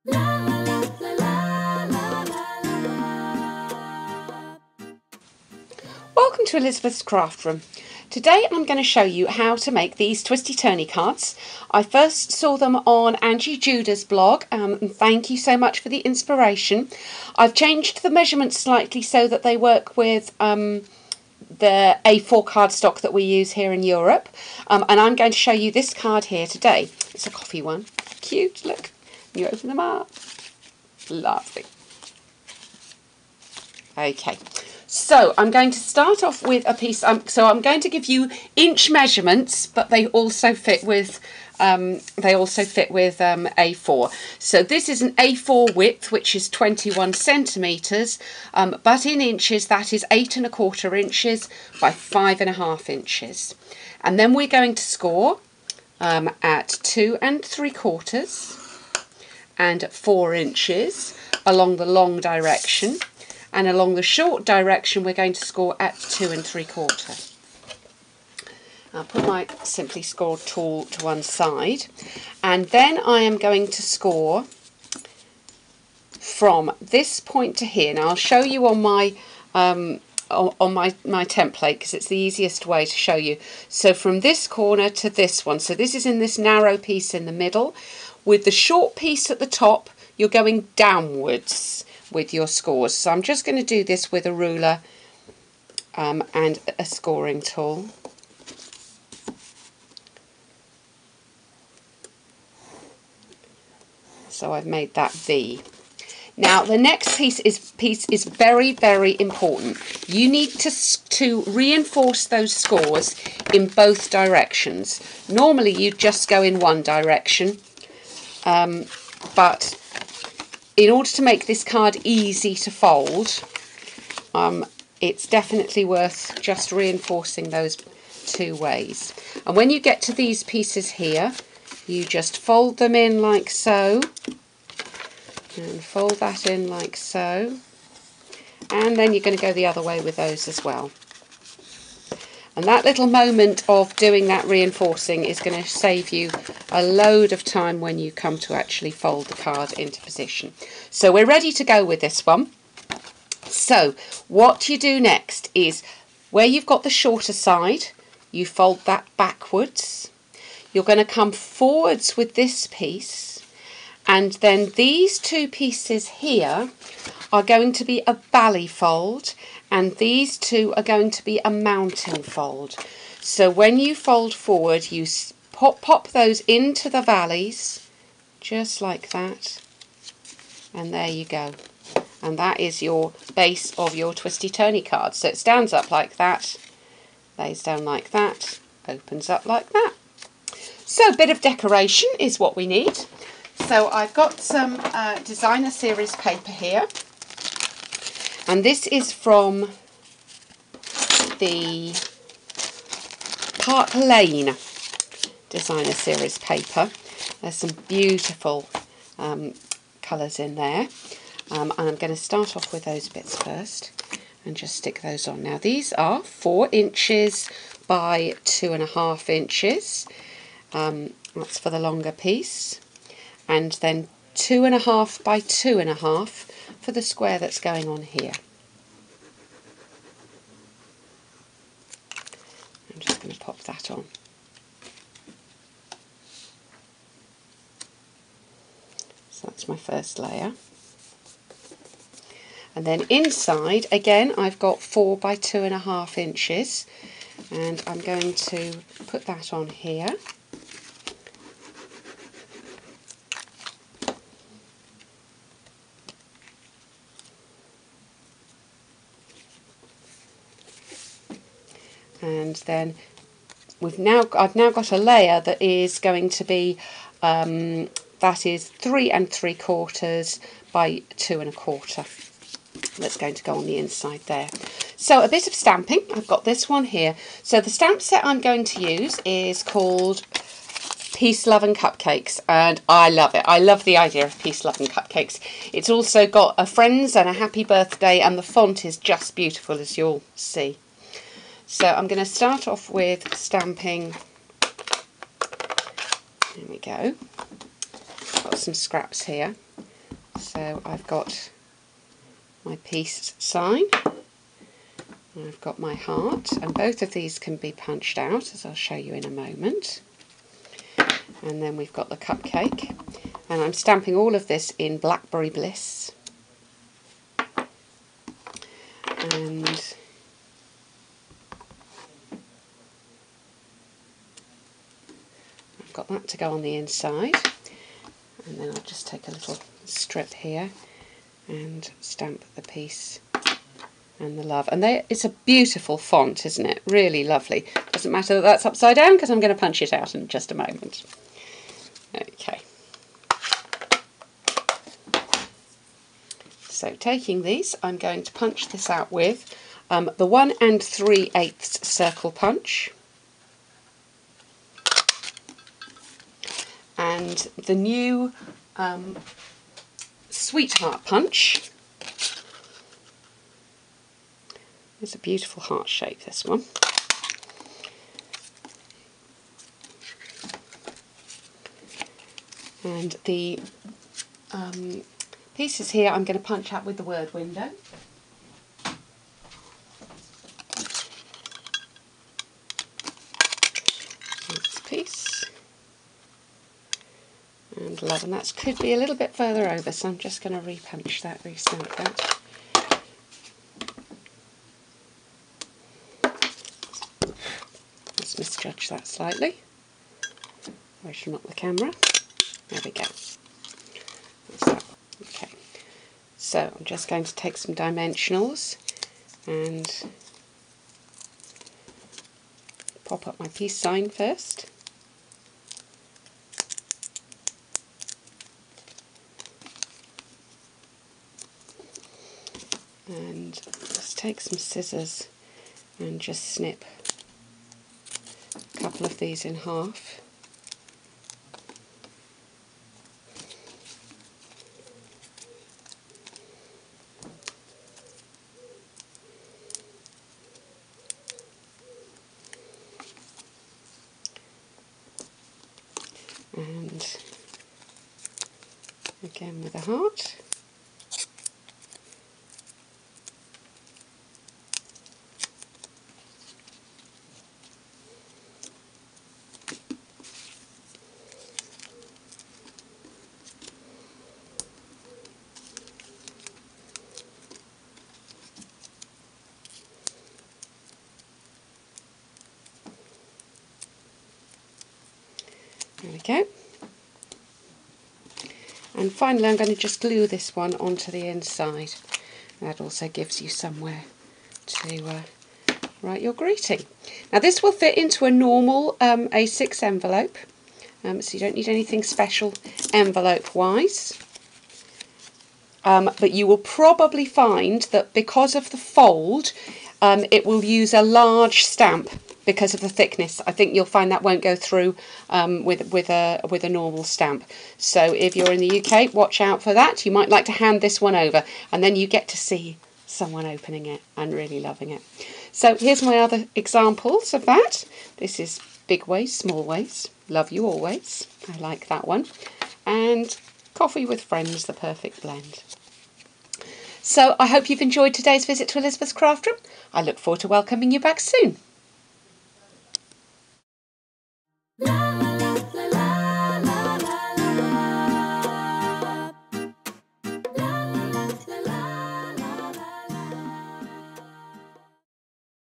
Welcome to Elizabeth's Craft Room. Today I'm going to show you how to make these Twisty Turny cards. I first saw them on Angie Judah's blog, and thank you so much for the inspiration. I've changed the measurements slightly so that they work with the A4 cardstock that we use here in Europe, and I'm going to show you this card here today. It's a coffee one. Cute, look. You open them up. Lovely. Okay. So I'm going to start off with a piece. So I'm going to give you inch measurements, but they also fit with A4. So this is an A4 width, which is 21 centimeters, but in inches that is 8 1/4 inches by 5 1/2 inches. And then we're going to score at 2 3/4 and 4 inches along the long direction. And along the short direction, we're going to score at 2 3/4. I'll put my Simply Scored tool to one side. And then I am going to score from this point to here. Now, I'll show you on my my template because it's the easiest way to show you. So from this corner to this one. So this is in this narrow piece in the middle. With the short piece at the top, you're going downwards with your scores. So I'm just going to do this with a ruler and a scoring tool. So I've made that V. Now the next piece is very, very important. You need to reinforce those scores in both directions. Normally you just go in one direction, but in order to make this card easy to fold, it's definitely worth just reinforcing those two ways. And when you get to these pieces here, you just fold them in like so, and fold that in like so, and then you're going to go the other way with those as well. And that little moment of doing that reinforcing is going to save you a load of time when you come to actually fold the card into position. So we're ready to go with this one. So what you do next is, where you've got the shorter side, you fold that backwards. You're going to come forwards with this piece, and then these two pieces here are going to be a valley fold, and these two are going to be a mountain fold. So when you fold forward, you pop those into the valleys, just like that, and there you go. And that is your base of your Twisty Turny card. So it stands up like that, lays down like that, opens up like that. So a bit of decoration is what we need. So I've got some designer series paper here. And this is from the Park Lane designer series paper. There's some beautiful colours in there. And I'm going to start off with those bits first and just stick those on. Now these are 4 inches by 2 1/2 inches. That's for the longer piece. And then 2 1/2 by 2 1/2 for the square that's going on here. I'm just going to pop that on. So that's my first layer. And then inside, again, I've got 4 by 2 1/2 inches, and I'm going to put that on here. And then I've now got a layer that is going to be that is 3 3/4 by 2 1/4. That's going to go on the inside there. So a bit of stamping. I've got this one here. So the stamp set I'm going to use is called Peace, Love and Cupcakes, and I love it. I love the idea of Peace, Love and Cupcakes. It's also got a friends and a happy birthday, and the font is just beautiful, as you'll see. So I'm going to start off with stamping. There we go. Got some scraps here. So I've got my peace sign, and I've got my heart, and both of these can be punched out, as I'll show you in a moment. And then we've got the cupcake, and I'm stamping all of this in Blackberry Bliss. And I've got that to go on the inside, and then I'll just take a little strip here and stamp the peace and the love. And it's a beautiful font, isn't it? Really lovely. Doesn't matter that that's upside down, because I'm going to punch it out in just a moment. Okay. So taking these, I'm going to punch this out with the 1 3/8 circle punch and the new Sweetheart punch. It's a beautiful heart shape, this one. And the pieces here I'm going to punch out with the word window. That's peace and love, and that could be a little bit further over, so I'm just going to re-punch that, re-stamp that. Let's misjudge that slightly. I shall knock the camera. There we go. Okay, so I'm just going to take some dimensionals and pop up my peace sign first. And just take some scissors and just snip a couple of these in half. And again with a heart. There we go. And finally I'm going to just glue this one onto the inside. That also gives you somewhere to write your greeting. Now this will fit into a normal A6 envelope, so you don't need anything special envelope wise. But you will probably find that because of the fold, it will use a large stamp because of the thickness. I think you'll find that won't go through with a normal stamp. So if you're in the UK, watch out for that. You might like to hand this one over, and then you get to see someone opening it and really loving it. So here's my other examples of that. This is Big Ways, Small Ways, Love You Always. I like that one. And Coffee with Friends, the perfect blend. So I hope you've enjoyed today's visit to Elizabeth's Craft Room. I look forward to welcoming you back soon.